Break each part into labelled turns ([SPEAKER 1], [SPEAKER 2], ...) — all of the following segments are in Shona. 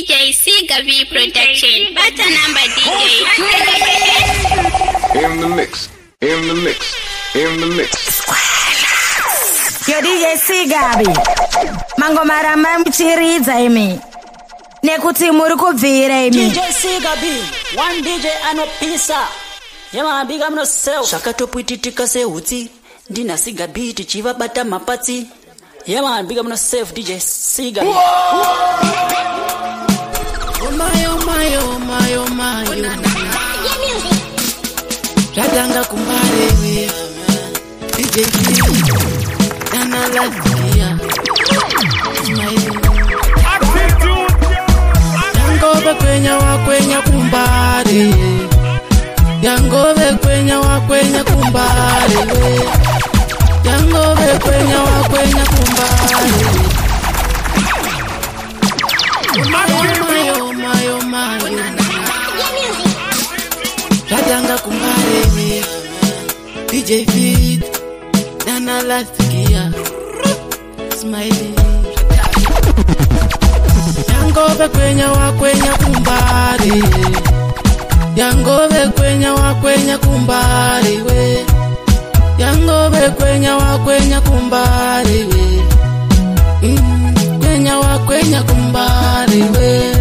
[SPEAKER 1] DJ Sigabi Production. Bata number DJ.
[SPEAKER 2] In the mix. In the mix. In the mix.
[SPEAKER 3] Yo DJ Sigabi. Mango marama mchiridza imi. Nekuti muri kubvira imi.
[SPEAKER 4] DJ Sigabi. One DJ anopisa. Yama biga mno sell. Shakatopuititika se uti. Dina Sigabi tichiva bata mapati. Yama biga mno self DJ Sigabi.
[SPEAKER 5] Oh my, oh my, oh my, oh my. Radanga kumbare we DJ Dana Latia Smiling Yangobe kwenya wakwenya kumbare Yangobe kwenya wakwenya kumbare we Yangobe kwenya wakwenya kumbare Oh my, oh my, oh my, oh my. Radanga kumbare we DJ Fit Dana Latia Smiling Yangobe kwenya wakwenya kumbare Yangobe kwenya wakwenya kumbare we Yangobe kwenya wakwenya kumbare we Kwenya wakwenya kumbare we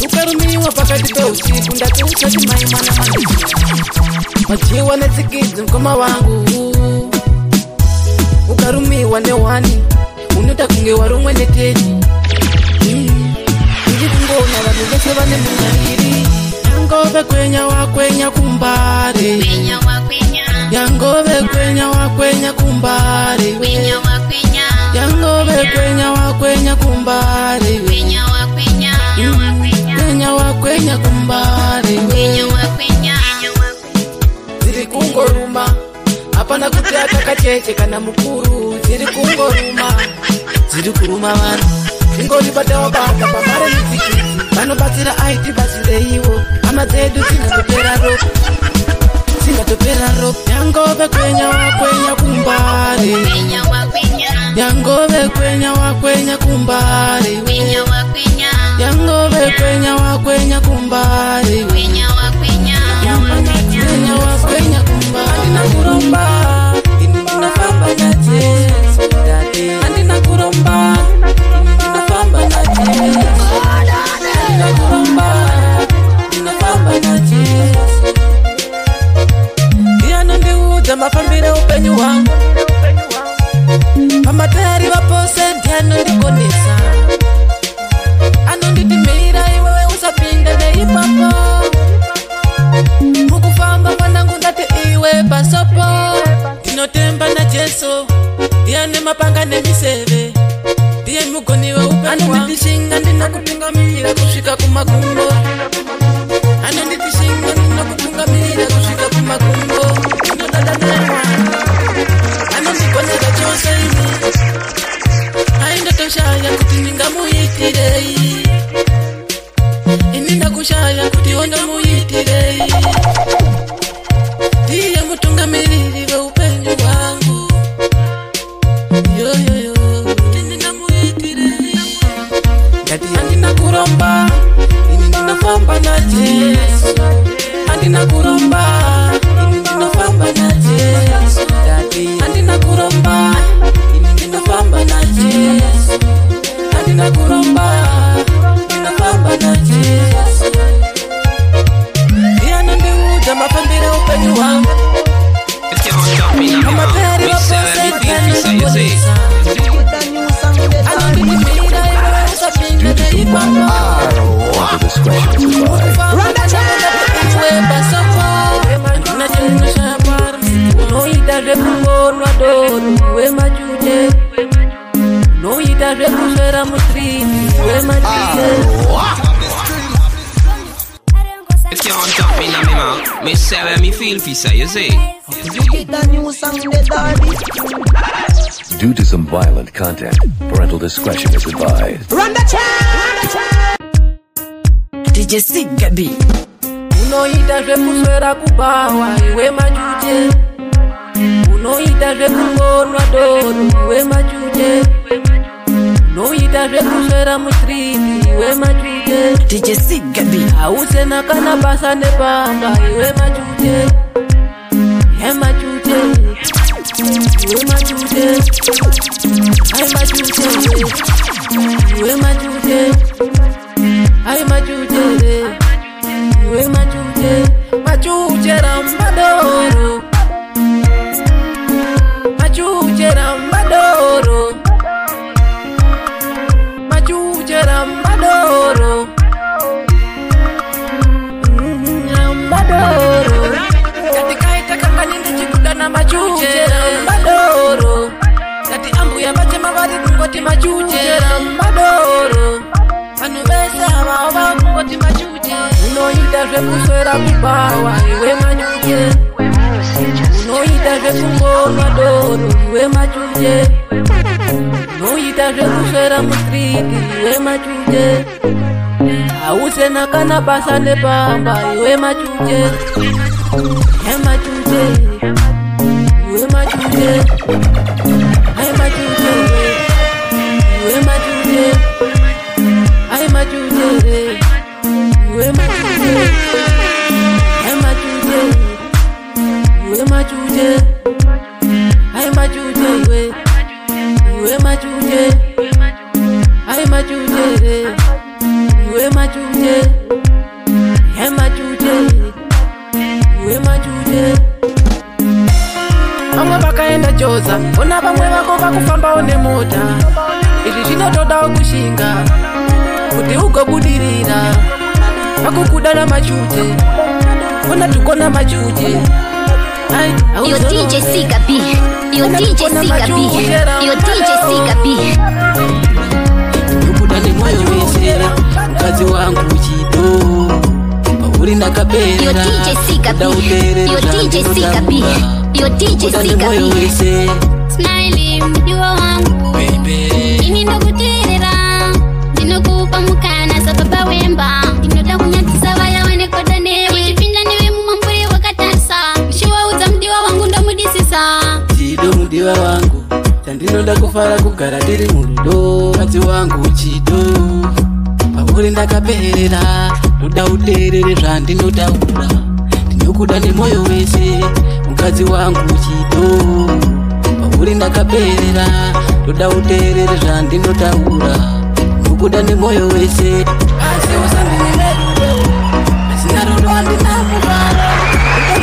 [SPEAKER 5] Ukarumiwa pakati pe usiku ndakucha timai mwana mwana Machiwa netsikizi mkoma wangu Ukarumiwa newani Unuta kunge warumwe neteti Nji kungona wanugese wane mungariri Yangobe kwenya wakwenya kumbare Yangobe kwenya wakwenya kumbare Yangobe kwenya wakwenya kumbare Kwenya wakwenya kumbare Ziri kungoruma Hapana kutaka kacheche kana mukuru Ziri kungoruma Ziri kuruma wanu Ngoli bata wabaka pamare miziki Bano batira aiti basile iwo Ama zedu singatopera rope Singatopera rope Yangobe kwenya wakwenya kumbare Yangobe kwenya wakwenya kumbare Yangobe kwenya wakwenya kumbare Kwenya wakwenya kumbare Andina kuromba Indina famba na jesu Andina kuromba Indina famba na jesu Andina kuromba Indina famba na jesu Diano ndiuja mafambire upenyu wangu Pamateri wapose diano ndikonesa Ano nditimira iwewe usapinde neipapo Mukufamba mwanangu ndate iwe basopo Dinotemba na jeso Diane mapanga nemiseve Diye mugoniwe upenyu Ano nditishinga ndina kupingamira kushika kumakumbo Ano nditishinga ndina kupingamira kushika kumakumbo Dino dadanewa Ano ndikoneka chose ini Ainda toshaya kuti ninga muyitirei Ininda kushaya kuti onda muyitirei Diye mutunga miriri we upenyu wangu Yo yo yo Kuti ninga muyitirei Dati andina kuromba Ini ndina famba na jesu Andina kuromba Ini ndina famba na jesu Dati andina kuromba Ini ndina famba na jesu Andina kuromba Ndina famba na jesu Diana ndiuja mafambire upenyu wangu Amateri wapose diana ndikonesa Ano nditimira iwe usapinde neipamo Mukufamba iwe basopo Andina jenisha parmi Unoita rekungonwa doni iwe majute Unoita rekusera mustriti iwe majute
[SPEAKER 6] If you can't talk me in my mouth, me say where me feel for say, you see.
[SPEAKER 7] Due to some violent content, parental discretion is advised.
[SPEAKER 3] Run the chat! DJ Sigabi.
[SPEAKER 5] Unoita rekusera kubawa iwe majute Unoita rekungonwa doni iwe majute Noita zvekuswera mustriti iwe machute
[SPEAKER 3] DJ Sigabi
[SPEAKER 5] hausena kana basa nepamba iwe machute iwe machute iwe machute ai machute iwe machute ai machute iwe machute machute rambadoro machute rambadoro machute rambadoro rambadoro katika itakanga ndichikudana machute rambadoro kati ambuya machema bali kungoti machute rambadoro vanhu vese avava kungoti machute unoita zvekuswera kubawa iwe machute unoita zvekungomwa doro iwe machute unoita zvekuswera mustriti iwe machute hausena kana basa nepamba iwe machute iwe machute iwe machute ai machute iwe machute ai machute iwe machute ai machute iwe machute ai machute iwe machute ai machute iwe machute ai machute iwe machute vamwe vakaenda joza ona vamwe vako vakufambawo nemota izvi zvinotodawo kushinga kuti ugobudirira vakukudana machute ona tukona machute
[SPEAKER 1] Yo DJ Sigabi, yo DJ Sigabi, yo DJ Sigabi.
[SPEAKER 5] Nukudane moyo wesera, mkazi wangu chido Pauri nakapera,
[SPEAKER 1] yo DJ Sigabi, yo DJ Sigabi, yo DJ Sigabi. Smiley, mdiwa wangu baby ini ndokuterera, ndinokupa mukana sababa wemba inoda kunyatisa vaya wane kodane uchipinda niwe mumambure wakatasa mshiwa uza mdiwa wangu ndomudisisa
[SPEAKER 5] chido mdiwa wangu tandinoda kufara kugara tiri murudo mkazi wangu chido pauri ndakaperera ndoda uterere zvandinotaura ndinokuda nemoyo wese mkazi wangu chido pauri ndakaperera ndoda uterere zvandinotaura ndinokuda nemoyo wese asi usandinyemerudo asina rodo andinamuvara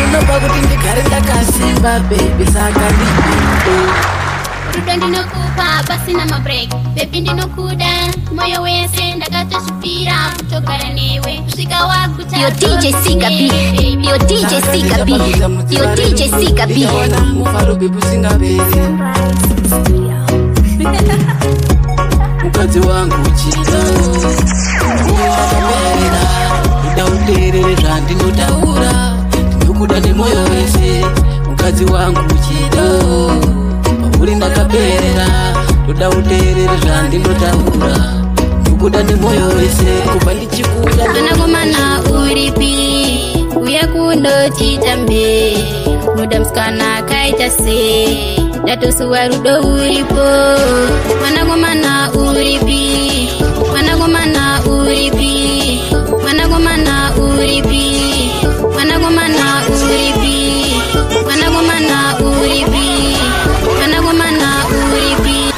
[SPEAKER 5] unopa kuti ndigare ndakasimba bebi saka ndibido
[SPEAKER 1] rudo ndinokupa pasina mabreak bebi ndinokuda moyo wese ndakatosvipira kutogara newe kusvika wakuta yo DJ Sigabi, yo DJ Sigabi, yo DJ Sigabi.
[SPEAKER 5] mufaro bebi usingaperi mukadzi wangu chido ndakaperera ndoda uterere zvandinotaura ndinokuda nemoyo wese mukadzi wangu chido pauri ndakaperera ndoda uterere zvandinotaura ndinokuda nemoyo wese kubva ndichikuda
[SPEAKER 1] Anakomana uripi uya kundotitambe noda msikana kaita se ndatosuwa rudo uripo mwanakomana uripi mwanakomana uripi mwanakomana uripi mwanakomana uripi mwanakomana uripi mwanakomana uripi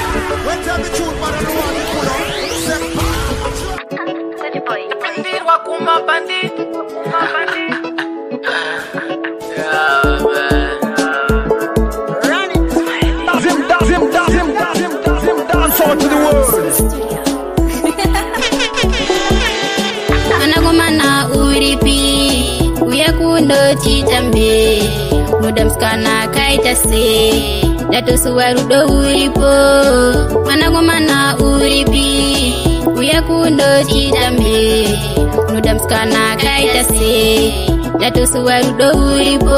[SPEAKER 5] Pindirwa kumabandi
[SPEAKER 1] Anakomana uripi uya kundotitambe noda msikana kaita se ndatosuwa rudo uripo mwanakomana uripi uya kundotitambe noda msikana kaita se ndatosuwa rudo uripo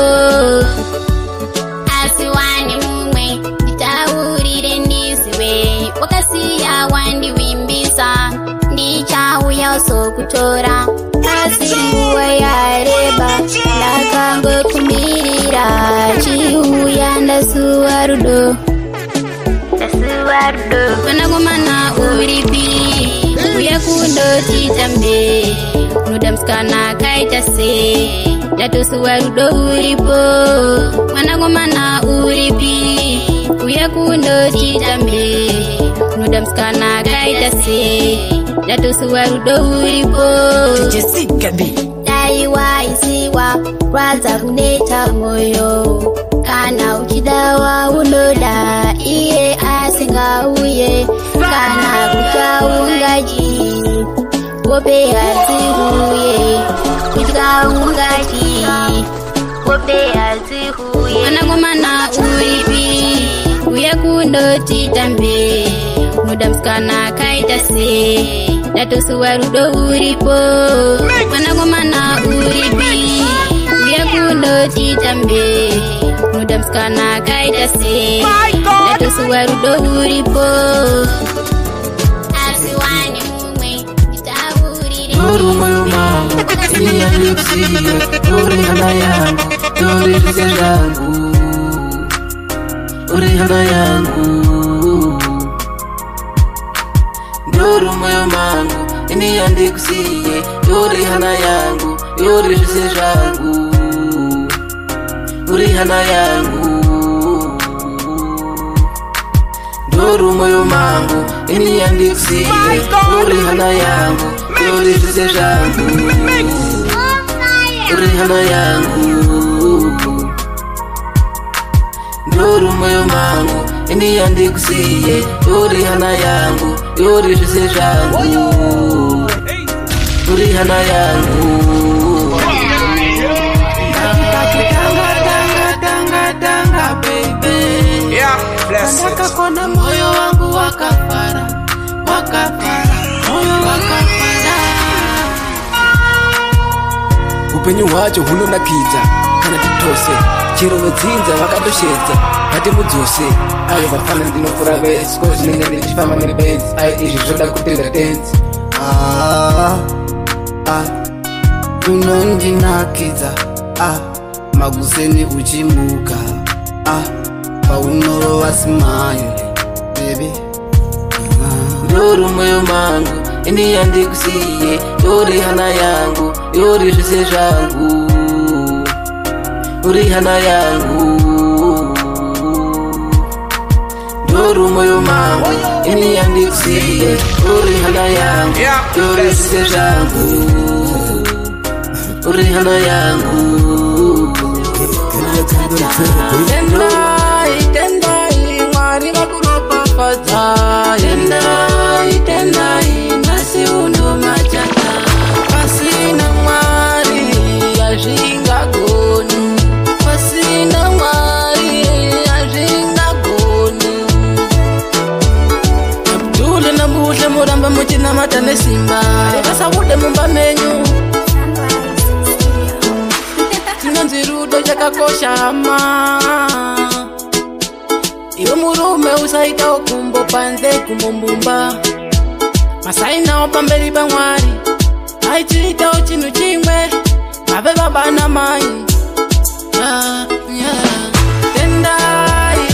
[SPEAKER 1] asiwani mumwe nditaurire ndiziwe wakasiya wandiwimbisa ndichauya sokutora asi nguwa yareba ndakangokumirira chiuya ndasuwa rudo mwanakomana uri kundoti tambe nudamskana kaita se datosuwa rudo uripo mwanagomana uripi kuya kundoti tambe nudamskana kaita se datosuwa rudo uripo
[SPEAKER 3] Jessica B
[SPEAKER 1] daiwa isiwa kwanza kuneta moyo kana ukidawa unoda iye asinga uye kana kuchaungaji wope azihuye kuchaungaji wope azihuye managomana uripi uye kundoti tambe nudamskana kaita se datosuwa rudo uripo managomana uripi uye kundoti tambe nudamskana kaita se datosuwa rudo uripo asiwani mumwe itaburire
[SPEAKER 5] Duru moyo mangu ini alikusiye Duri hana yangu Duri rise yangu Duri hana yangu Duru moyo mangu ini alikusiye Duri hana yangu Duri rise yangu Duri hana yangu Duru moyo mangu ini alikusiye Duri hana yangu Duri rise yangu Duri hana yangu Duru moyo mangu ini andikusiye Duri hana yangu Duri rise yangu Duri hana yangu Danga baby
[SPEAKER 6] Yeah, bless it.
[SPEAKER 5] Nataka kona moyo wangu wakafara moyo wakafara upenyu wacho huno nakita kana tutose chiro mudzinza vakatoshedza hati mudzose ayo vafana ndinofura vesi kozvinenge ndichifamba nebenzi ayo izvi zvoda kutenda tenzi unondinakidza maguseni uchimuka paunorova smile baby Duru moyo mangu ini yandikusiye Duri hana yangu Duri rise yangu Duri hana yangu Duru moyo mangu ini yandikusiye Duri hana yangu Duri rise yangu Duri hana yangu Tendai mwari wakuropa fadha Tendai nasi uno machata Pasina mwari ajinga goni Pasina mwari ajinga goni Abdule na mbule muramba muchina matane simba Kasa wude mumba menyu Tinanzirudo jakakosha ama Iwe murume usaita okumbo panze kumombumba Masaina opamberi bangwari Aichita ochinu chimwe Ave babana mai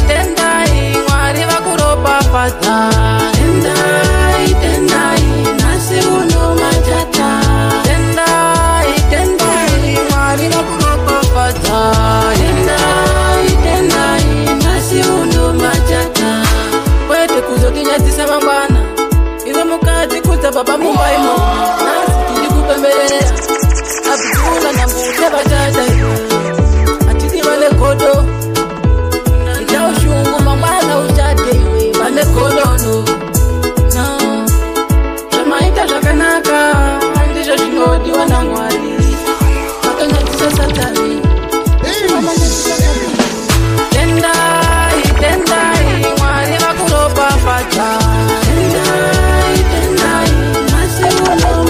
[SPEAKER 5] Tendai Mwari wakuropa fata Tendai Nasi uno machata Tendai Mwari wakuropa fata Tendai Nasi uno machata Wete kuzotinyatisa mambana Iwe mukati kuta baba mumbaimo Nasi kili kupembelea Abdula na mbute batata Atiti wale kodo Ita ushungu mambana uchate Wale kodo no Shamaita shakanaka Andisho shingodi wanangwari Wakanyatisha satani Tendai Mwari wakuropa fata Tendai Nasi uno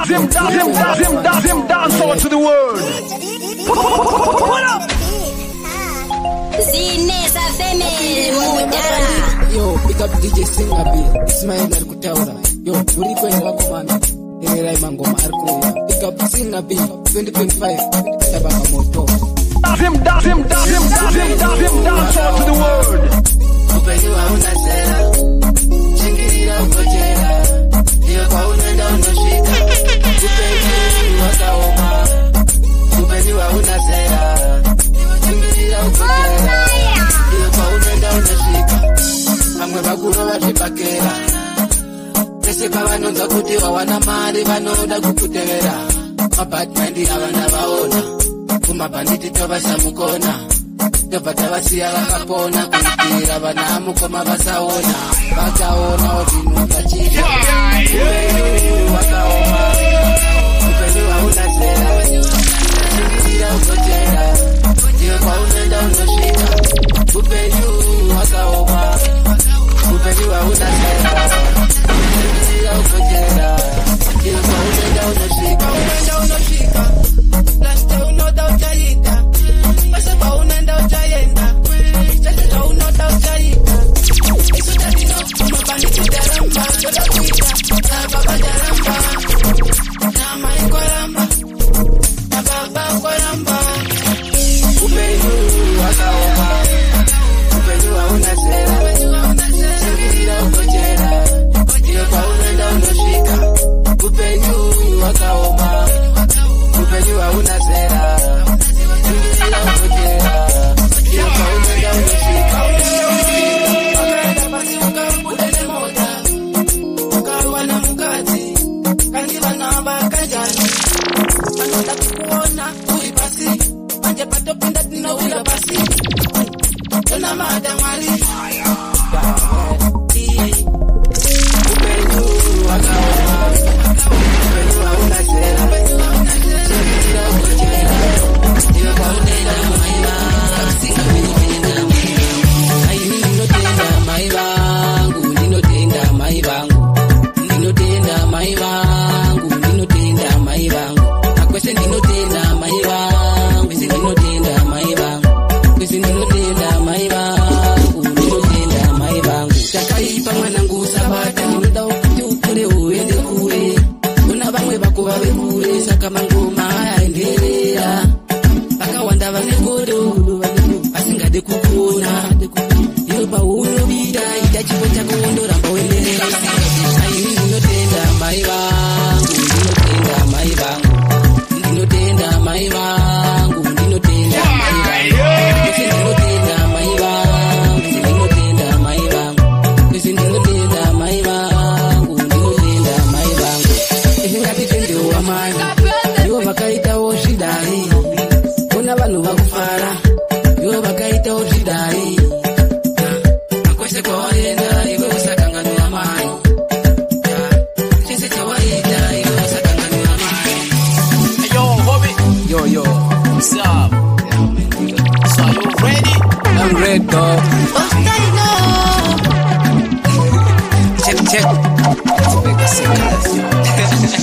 [SPEAKER 2] Zim dance all to the world. What up?
[SPEAKER 1] Zineza family mudara.
[SPEAKER 5] Yo, pick up DJ Singabi. Ismail Narkutaura. Yo, Uriko and Wakomami. Erai Mangoma Arkuya. Pick up Singabi 2025. Tabaka Moto.
[SPEAKER 2] Zim dance all to the world.
[SPEAKER 5] Kupeniwa unasera. Chingirira ukojera. Iyo kwa unenda unoshika. Kupeniwa wakaoma. Kupeniwa unasera. Chingirira ukojera. Iyo kwa unenda unoshika. Amwe bakuro batipakera. Pese kabanonza kuti wawana mari vanoda kukutevera. Mapatmendi avana vaona. Kumabanditi tobasa mukona. Tobata vasiya vakapona. Kuitira vana mukoma vasaona. Vakaona odinu kachika. Kupeni wakaoma. Kupeni waunazera. Chingirira ukojera. Iyo kwa unenda unoshika. Kupeni wakaoma. Kupeni waunazera. Chingirira ukojera. Iyo kwa unenda unoshika. Unenda unoshika. Lasta unoda ujayita. Pasa kwa unenda ujayenda. Chachita unoda ujayita. Isu tatino. Mabani kitaramba. Yoda kuita. Na baba jaramba. Nama ikwaramba. Na baba kwaramba. Kupenu wakaoma. Kupenu waunazera. Chingirira ukojera. Iyo kwa unenda unoshika. Kupenu wakaoma. Kupenu waunazera. Chingirira ukojera. Iyo kwa unenda unoshika. Wakaenda pasi ukarubudene moja. Ukaruwa na mukati. Kanziva na bakajani. Anoda kukuona uri pasi. Manje patopinda tinawila pasi. Tuna madamari. Kupenu wakaoma. Kupenu waunazera. Chingirira ukojera. Iyo kwa unenda unoshika. Ninotenda mai vangu, ninotenda mai vangu, ninotenda mai vangu, ninotenda mai vangu. Akwese ninotenda mai vangu, kwese ninotenda mai vangu, kwese ninotenda mai vangu, ninotenda mai vangu. Takaipa mwanangu sabata, ninoda ukuti ukure uende kure. Kuna vamwe vako vave kure, saka mangoma aendelea. Vakawanda vane godo, asingade kukuona. Yoba unobida ita chipo chako ndoramba uendelea. Ninotenda mai vangu, ninotenda mai vangu, ninotenda mai vangu, ninotenda mai vangu, ninotenda mai vangu, ninotenda mai vangu, ninotenda mai vangu, ninotenda mai vangu. Ngati wa mai yo vakaita oshidai. Kuna vanhu vakufara yo vakaita oshidai. Akwese kwa waenda iwe usakanganwa mai. Chese kwa waenda iwe usakanganwa mai.
[SPEAKER 8] Yo, Bobby. Yo, what's up? So you ready?
[SPEAKER 5] I'm ready, dog.
[SPEAKER 8] Check. Let's make a signal.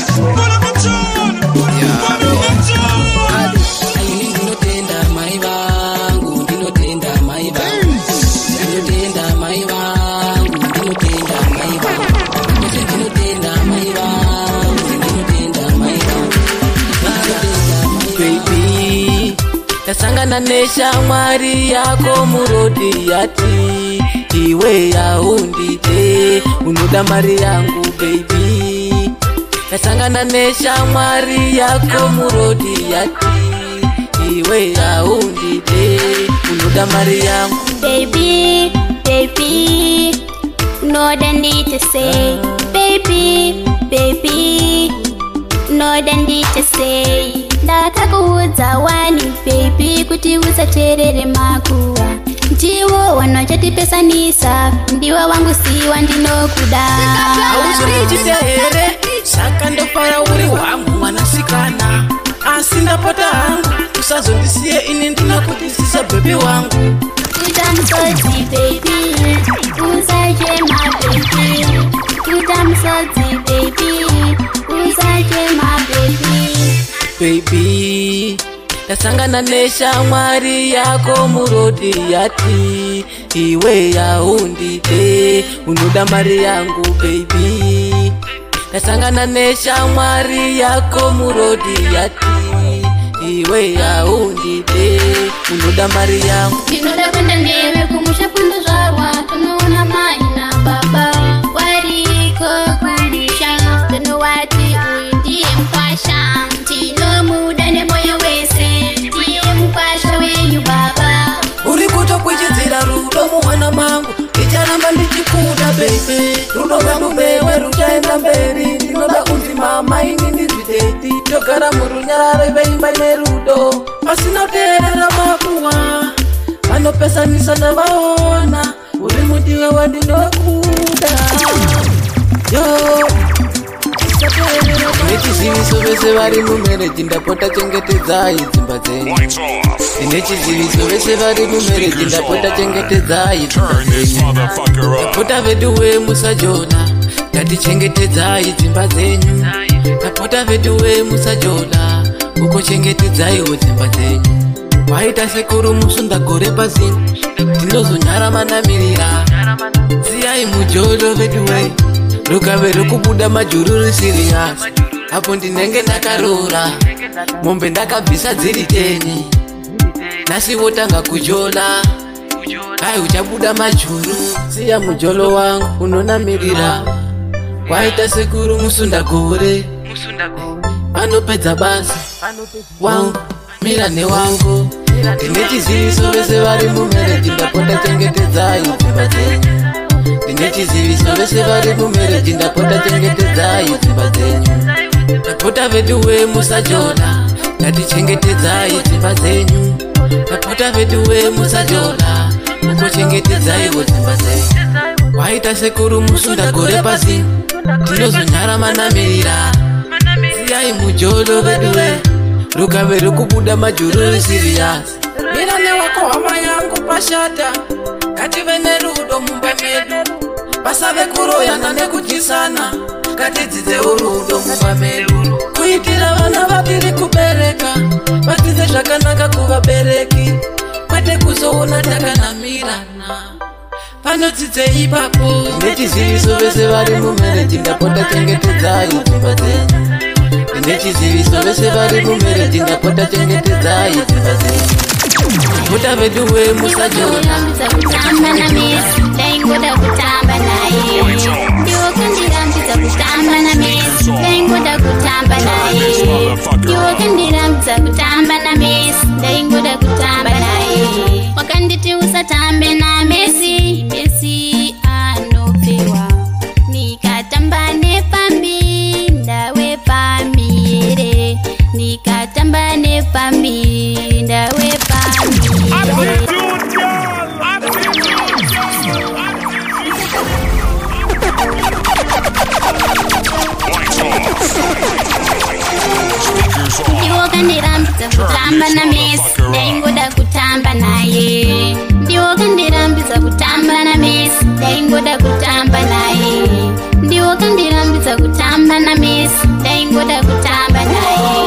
[SPEAKER 5] Ninotenda mai vangu, ninotenda mai vangu, ninotenda mai vangu, ninotenda mai vangu, ninotenda mai vangu, ninotenda mai vangu. Baby, tasangana nesha mwari yako murodi yati. Iwe ya undite, unoda mari yangu baby. Tasangana nesha mwari yako murodi yati. Iwe ya undite, unoda mari yangu
[SPEAKER 1] Baby, no the need to say. Baby, no the need to say. Ndakakuudza wani baby kuti usacherere makuwa. Ndiwo wanochatipesa ndiwo wangu siwa ndinokuda.
[SPEAKER 5] Auzorijite here, saka ndofara uri wangu mwanasikana. Asi ndapota hangu, usazondisiye ini ndinakutisisa baby wangu.
[SPEAKER 1] Utamsodzi baby, usaje my baby. Utamsodzi baby, usaje my
[SPEAKER 5] baby. Tasangana nesha mwari yako murodi yati iwe ya undite unuda mari yangu baby. Tasangana nesha mwari yako murodi yati iwe ya undite unuda mari yangu.
[SPEAKER 1] Ninoda kwenda ngewe kumusha pundu zawa tunuona maina baba wariko kundisha tunu wati uindie mpasha tino muda ne moyo wese tie mpasha wenyu baba.
[SPEAKER 5] Urikuta kwijizira rudo muwana mangu icharamba ndichikuda baby. Rudo wangu mewe ruchaenda mberi ninoda uzima maini ndizideti tokara murunyarare veimba nerudo pasina uterera makuwa ano pesa nisana vaona uri mudiwe wandinokuda yo. Nechiziviso vese vari mumereji ndapota chengetedzai dzimba dzenyu. Nechiziviso vese vari mumereji ndapota chengetedzai dzimba dzenyu. Ndapota veduwe musajona ngatichengetedzai dzimba dzenyu. Ndapota veduwe musajona uko chengetedzaiwo dzimba dzenyu. Waita sekuru musunda gore pazino ndinozonyara manamirira ziyai mujolo veduwe rukave rokubuda majururu siriyasi apo ndinenge ndakarora mombe ndakabvisa dziri 10 nasi wotanga kujola ai uchabuda majuru siya mujolo wangu unonamirira. Waita sekuru musunda gore anopedza basa wangu mirane wangu ndinechiziviso vese vari mumereji ndapota chengetedzai dzimba dzenyu. Ndinechiziviso vese vari mumereji ndapota chengetedzai dzimba dzenyu. Ndapota veduwe musajona ngatichengetedzai dzimba dzenyu. Ndapota veduwe musajona uko chengetedzaiwo dzimba dzenyu. Waita sekuru musunda gore pazino ndinozonyara manamirira ziyai mujolo veduwe rukave rokubuda majururu siriyasi. Mirane wako hama yangu pashata kative nerudo mumba medu pasave kuroyana nekujisana katidzidze urudo mumba medu kuitira vana vatiri kubereka vadzidze zvakanaka kuvabereki kwete kuzoona takanamirana panodzidze ipapo. Nechiziviso vese vari mumereji ndapota chengetedzai dzimba dzenyu. Nechiziviso vese vari mumereji ndapota chengetedzai dzimba dzenyu. Ndapota veduwe musajona
[SPEAKER 1] kutamba na Messi ndaingoda kutamba naye. Ndiwo kandirambidza kutamba na Messi ndaingoda kutamba naye. Ndiwo kandirambidza kutamba na Messi ndaingoda kutamba naye. Wakanditi usatambe na Messi, Messi anopewa nikatamba nepambi ndawe pamire nikatamba nepambi ndawe pamire. Ndiwo kandirambidza kutamba na Messi ndaingoda kutamba naye. Ndiwo kandirambidza kutamba na Messi ndaingoda kutamba naye. Ndiwo kandirambidza kutamba na Messi ndaingoda kutamba naye.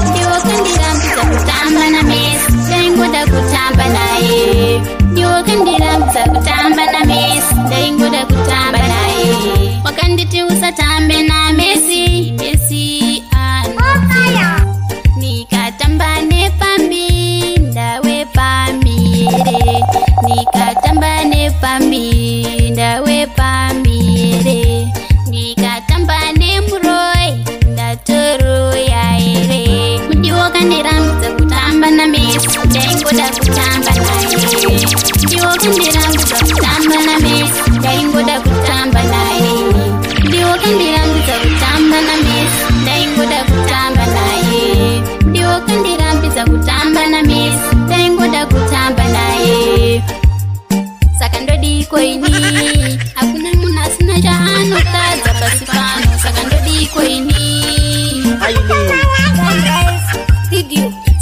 [SPEAKER 1] Ndiwo kandirambidza kutamba na Messi ndaingoda kutamba naye. Ndiwo kandirambidza kutamba na Messi ndaingoda kutamba naye. Wakanditi usatambe na Messi, Messi anopewa nikatamba nepambi ndawe pamire nikatamba nepambi ndawe pamire nikatamba nemuroi ndatoroya ere. Ndiwo kandirambidza kutamba na Messi ndaingoda kutamba naye. Ndiwo kandirambidza kutamba na Messi ndaingoda kutamba naye. Ndiwo kandirambidza kutamba na Messi ndaingoda kutamba naye. Ndiwo kandirambidza kutamba na Messi ndaingoda kutamba naye. Saka ndodiko ini hakuna munhu asina chaanotadza pasi pano. Saka ndodiko ini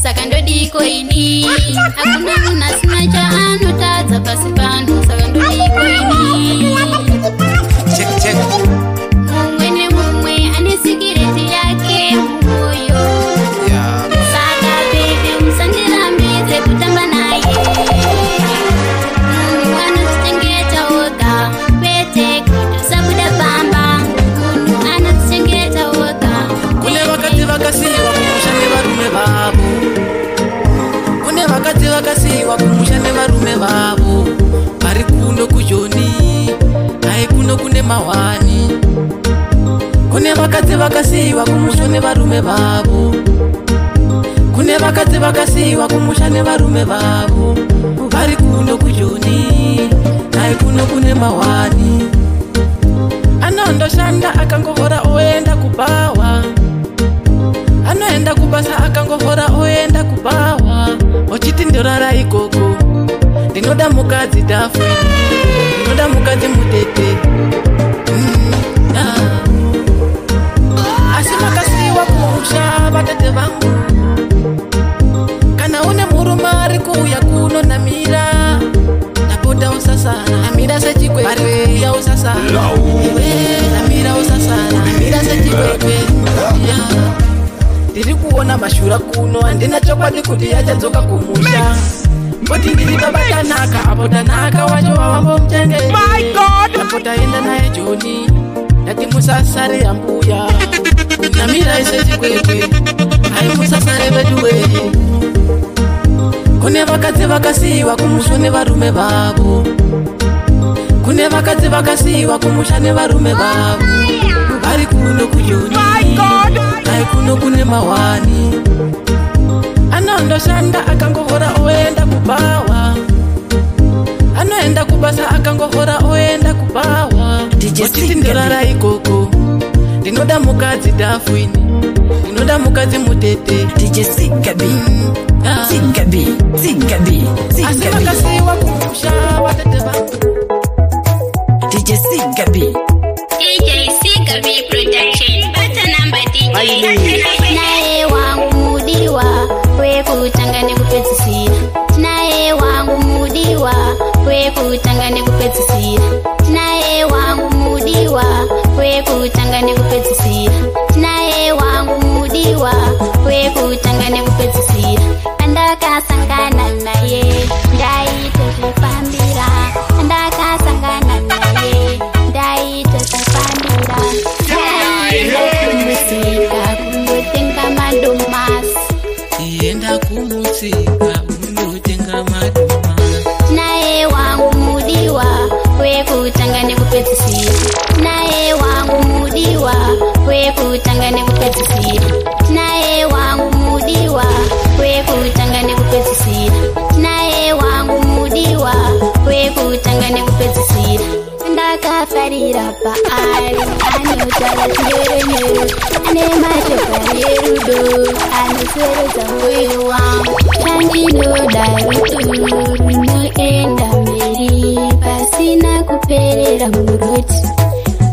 [SPEAKER 1] saka ndodiko ini hakuna munhu asina chaanotadza pasi pano. Saka ndodiko ini
[SPEAKER 5] check check.
[SPEAKER 1] Mumwe nemumwe ane sikireti yake mumwoyo.
[SPEAKER 5] Yeah. vakasiwa kumusha nevarume vavo, kune vakadzi vakasiwa kumusha nevarume vavo, vari kuno kujoni naye kuno kune mawani, anondoshanda akangohora oenda kubawa, anoenda kubasa akangohora oenda kubawa, ochiti ndorara ikoko, ndinoda mukadzi dhafwe, ndinoda mukadzi mutete. Asi makasiwa kumusha vatete vangu, kana une murume ari kuuya kuno namira, ndapota usasana, namira sechikwekwe, uya usasana, namira usasana, namira sechikwekwe. Ndiri kuona mashura kuno, handina chokwadi kuti yachadzoka kumusha, kuti ndiri baba tanaka, apo tanaka wacho wawambomutengeri, apo taenda naye Joni, ndati musasare yambuya, namira sechikwekwe, hai musasare veduwe. Kune vakadzi vakasiwa kumusha nevarume vavo, kune vakadzi vakasiwa kumusha nevarume vavo, vari kuno kujoni naye kuno kune mawani, anondoshanda akangohora oenda kubawa, anoenda kubasa akangohora oenda kubawa, ochiti ndorara ikoko, ndinoda mukadzi dhafwini, ndinoda mukadzi mutete.
[SPEAKER 3] DJ Sigabi, Sigabi, Sigabi,
[SPEAKER 5] Asi makasiwa kumusha vatete vangu,
[SPEAKER 3] DJ Sigabi,
[SPEAKER 1] DJ Sigabi Production. Bata number DJ. Nae wangu mudiwa, we kutanga nikupetsisira. Nae wangu mudiwa, we kutanga nikupetsisira. Nae wangu mudiwa, we kutanga nikupetsisira. Nae wangu mudiwa, we kutanga nikupetsisira. Andaka sangana naye, ndaite kufambira. Andaka sangana naye, ndaite kufambira. Kumusika kundotenga madomasi,
[SPEAKER 5] ienda kumusika undotenga madomasi.
[SPEAKER 1] naye wangu mudiwa, we kutanga nikupetsisira. Naye wangu mudiwa, we kutanga nikupetsisira. Naye wangu mudiwa, we kutanga nikupetsisira. Naye wangu mudiwa, we kutanga nikupetsisira. Ndakafarira paari anotara chinyeronyero, ane machokari erudo, anoseredza mwoyo wangu. Chandinoda rudo runoenda mberi, pasina kuperera muroti,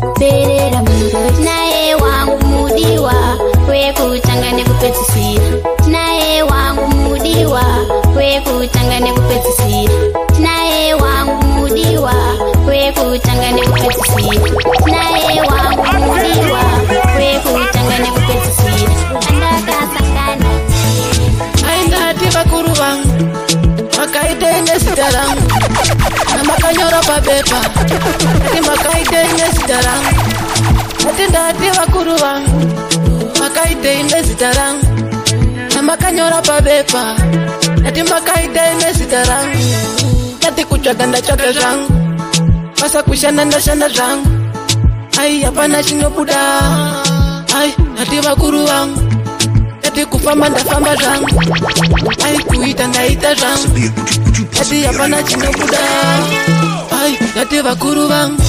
[SPEAKER 1] kuperera muroti. Naye wangu mudiwa, we kutanga nekupedzisira. Naye wangu mudiwa, we kutanga nekupedzisira. Naye wangu mudiwa, we kutanga nekupedzisira. Naye wangu mudiwa, we kutanga nekupedzisira. Andakasangana
[SPEAKER 5] Aindati vakuru vangu makaite nezita rangu, namakanyora papepa ati makaite nezita rangu. Ati ndati vakuru vangu makaite nezita rangu, namakanyora papepa ati makaite nezita rangu. Ati kutsvaga ndatsvaga zvangu, basa kushanda ndashanda zvangu, ai hapana chinobuda. Ai ndati vakuru vangu, ati kufamba ndafamba zvangu, ai kuita ndaita zvangu, ati hapana chinobuda. Ai ndati vakuru vangu,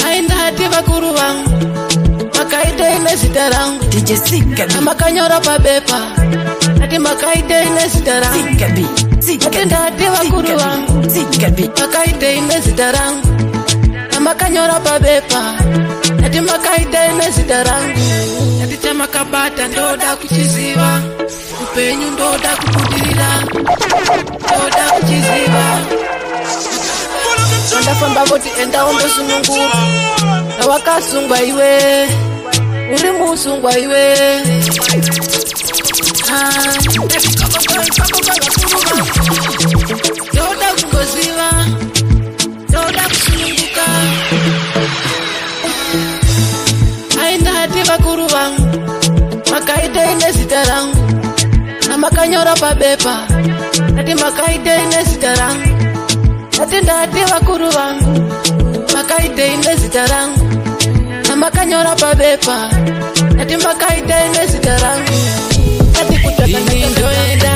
[SPEAKER 5] ai ndati vakuru vangu makaite nezita rangu,
[SPEAKER 3] DJ Sigabi,
[SPEAKER 5] namakanyora papepa ati makaite nezita rangu.
[SPEAKER 3] Sigabi,
[SPEAKER 5] Ati ndati vakuru vangu
[SPEAKER 3] Sigabi,
[SPEAKER 5] makaite nezita rangu, namakanyora papepa ati makaite nezita rangu. Ati chamakabata ndoda kuchiziva, upenyu ndoda kubudirira, ndoda kuchiziva. Ndafamba voti enda undosunungura, nawakasungwa iwe, uri musungwa iwe. Ndoda kungoziva, ndoda kusununguka. Aindati vakuru vangu makaite nezita rangu, namakanyora papepa ati makaite nezita rangu. Ati ndati vakuru vangu makaite nezita rangu, makanyora pabepa ati makaita ine zita rangu ati kutaka ndoenda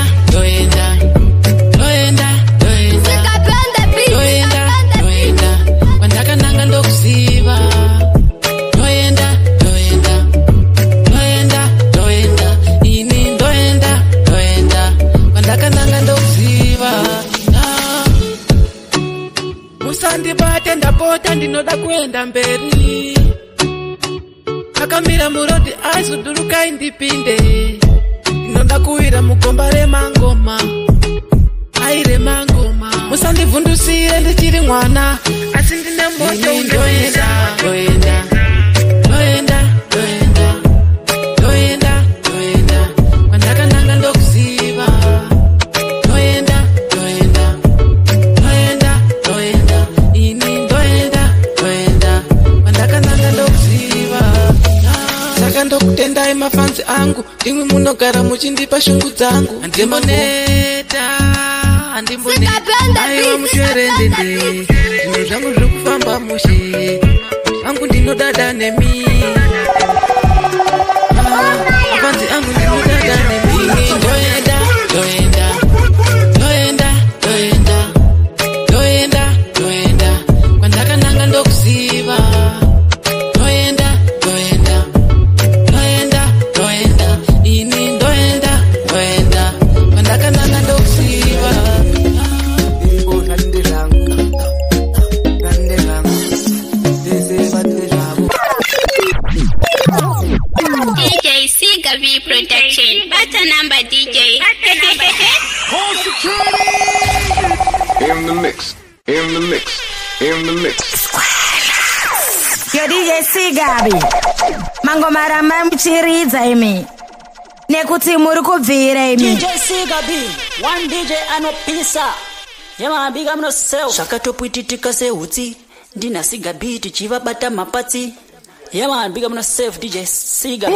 [SPEAKER 5] kwandaka nanga ndokuziva ndoenda ini ndoenda kwandaka nanga ndokuziva musandibate ndapota ndinoda kuenda mberi akamira murodi azoduruka indipinde ndinoda kuwira mukomba remangoma aire mangoma musandivhundusire ndichiri mwana asi ndine moto ndoenda kwandaka nanga ndokuziva ndoenda ini ndoenda kwandaka nanga ndokuziva saka ndokutendai mafanzi angu ndimwi munogara muchindipa shungu dzangu handimboneta aiwa mutwerendende zvinhu zvangu zviri kufamba mushe angu ndinodada nemi mafanzi angu ndinodada nemi ndoenda kwandaka nanga ndokuziva ndoenda ini ndoenda kwandaka nanga ndokuziva
[SPEAKER 1] DJ Sigabi Production. Bata number DJ.
[SPEAKER 2] In the mix.
[SPEAKER 9] Yo DJ Sigabi. Mango marama mchiridza imi. Nekuti muri kubvira imi.
[SPEAKER 4] DJ Sigabi. One DJ anopisa. Yama biga mno seo. Shakatopwititika sehutsi. Ndina Sigabi tichiva bata mapatsi. Yama biga mno safe DJ Sigabi.